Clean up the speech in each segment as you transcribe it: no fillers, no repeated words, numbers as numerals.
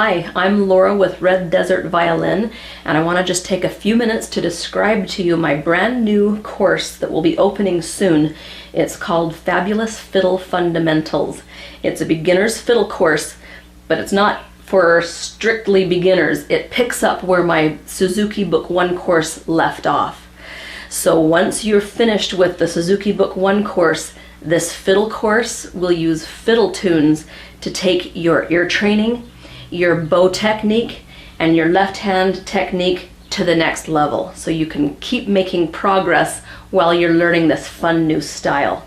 Hi, I'm Laura with Red Desert Violin, and I want to just take a few minutes to describe to you my brand new course that will be opening soon. It's called Fabulous Fiddle Fundamentals. It's a beginner's fiddle course, but it's not for strictly beginners. It picks up where my Suzuki Book 1 course left off. So once you're finished with the Suzuki Book 1 course, this fiddle course will use fiddle tunes to take your ear training, your bow technique, and your left hand technique to the next level, so you can keep making progress while you're learning this fun new style.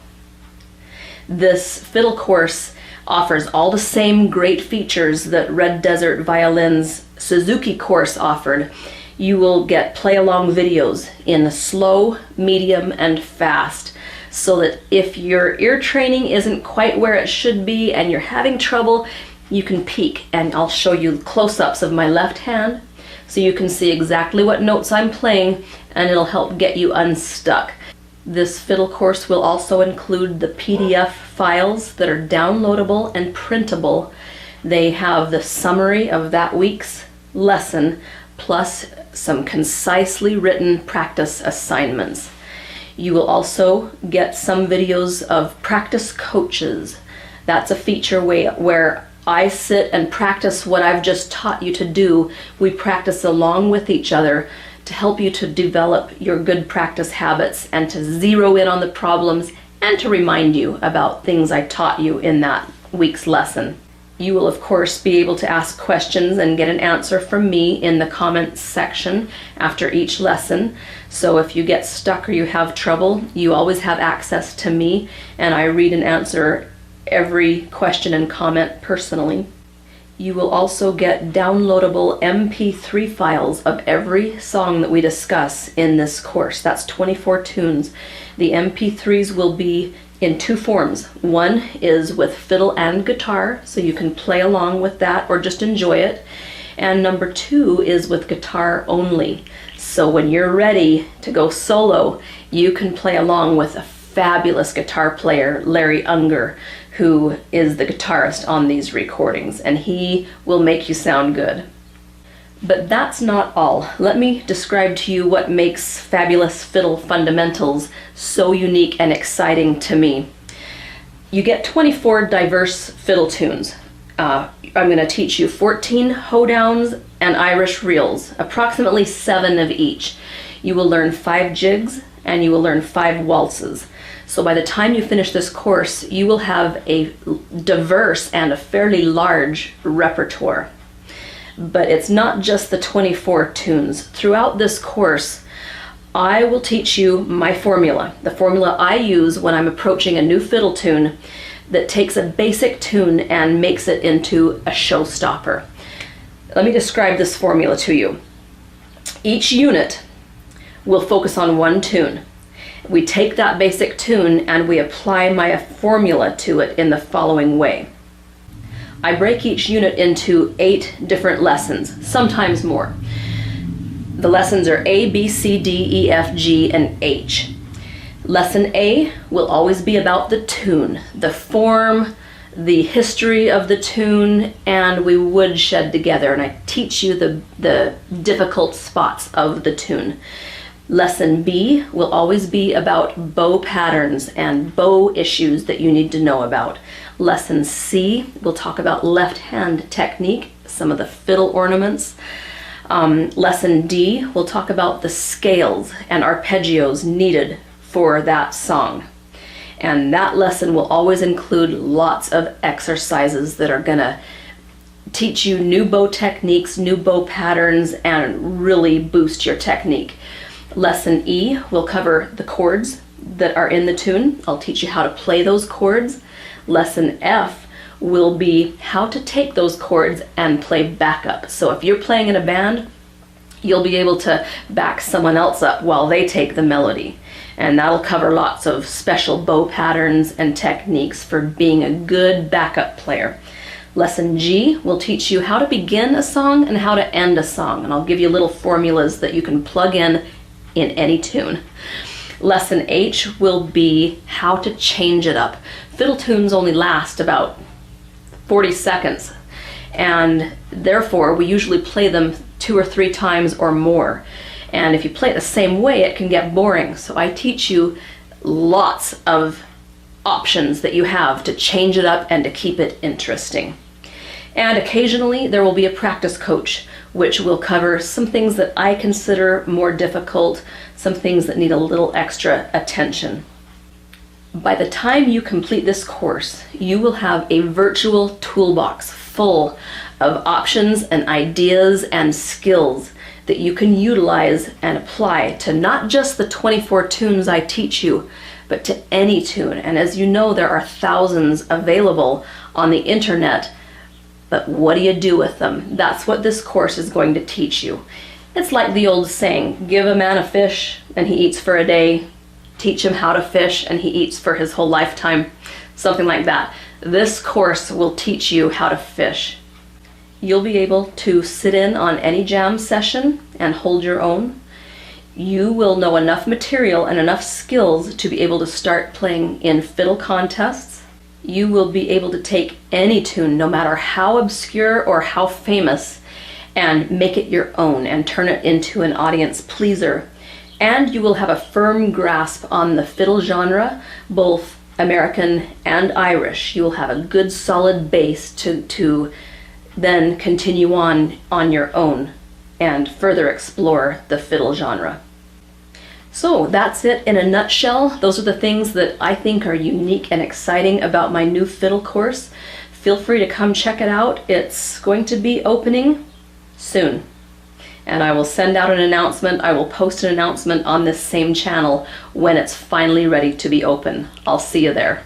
This fiddle course offers all the same great features that Red Desert Violin's Suzuki course offered. You will get play-along videos in slow, medium, and fast, so that if your ear training isn't quite where it should be and you're having trouble, you can peek, and I'll show you close-ups of my left hand so you can see exactly what notes I'm playing, and it'll help get you unstuck. This fiddle course will also include the PDF files that are downloadable and printable. They have the summary of that week's lesson, plus some concisely written practice assignments. You will also get some videos of practice coaches. That's a feature where I sit and practice what I've just taught you to do. We practice along with each other to help you to develop your good practice habits and to zero in on the problems and to remind you about things I taught you in that week's lesson. You will, of course, be able to ask questions and get an answer from me in the comments section after each lesson. So if you get stuck or you have trouble, you always have access to me, and I read and answer every question and comment personally. You will also get downloadable MP3 files of every song that we discuss in this course. That's 24 tunes. The MP3s will be in two forms. One is with fiddle and guitar, so you can play along with that or just enjoy it. And number two is with guitar only. So when you're ready to go solo, you can play along with a fabulous guitar player, Larry Unger, who is the guitarist on these recordings, and he will make you sound good. But that's not all. Let me describe to you what makes Fabulous Fiddle Fundamentals so unique and exciting to me. You get 24 diverse fiddle tunes. I'm going to teach you 14 hoedowns and Irish reels, approximately 7 of each. You will learn 5 jigs and you will learn 5 waltzes. So by the time you finish this course, you will have a diverse and a fairly large repertoire. But it's not just the 24 tunes. Throughout this course, I will teach you my formula, the formula I use when I'm approaching a new fiddle tune that takes a basic tune and makes it into a showstopper. Let me describe this formula to you. Each unit will focus on one tune. We take that basic tune and we apply my formula to it in the following way. I break each unit into 8 different lessons, sometimes more. The lessons are A, B, C, D, E, F, G, and H. Lesson A will always be about the tune, the form, the history of the tune, and we woodshed together, and I teach you the difficult spots of the tune. Lesson B will always be about bow patterns and bow issues that you need to know about. Lesson C will talk about left hand technique, some of the fiddle ornaments. Lesson D will talk about the scales and arpeggios needed for that song. And that lesson will always include lots of exercises that are going to teach you new bow techniques, new bow patterns, and really boost your technique. Lesson E will cover the chords that are in the tune. I'll teach you how to play those chords. Lesson F will be how to take those chords and play backup. So if you're playing in a band, you'll be able to back someone else up while they take the melody. And that'll cover lots of special bow patterns and techniques for being a good backup player. Lesson G will teach you how to begin a song and how to end a song. And I'll give you little formulas that you can plug in any tune. Lesson H will be how to change it up. Fiddle tunes only last about 40 seconds, and therefore we usually play them 2 or 3 times or more. And if you play it the same way, it can get boring. So I teach you lots of options that you have to change it up and to keep it interesting. And occasionally there will be a practice coach, which will cover some things that I consider more difficult, some things that need a little extra attention. By the time you complete this course, you will have a virtual toolbox full of options and ideas and skills that you can utilize and apply to not just the 24 tunes I teach you, but to any tune. And as you know, there are thousands available on the internet, but what do you do with them? That's what this course is going to teach you. It's like the old saying, give a man a fish and he eats for a day. Teach him how to fish and he eats for his whole lifetime. Something like that. This course will teach you how to fish. You'll be able to sit in on any jam session and hold your own. You will know enough material and enough skills to be able to start playing in fiddle contests. You will be able to take any tune, no matter how obscure or how famous, and make it your own and turn it into an audience pleaser. And you will have a firm grasp on the fiddle genre, both American and Irish. You will have a good solid base to then continue on your own and further explore the fiddle genre. So that's it in a nutshell. Those are the things that I think are unique and exciting about my new fiddle course. Feel free to come check it out. It's going to be opening soon. And I will send out an announcement. I will post an announcement on this same channel when it's finally ready to be open. I'll see you there.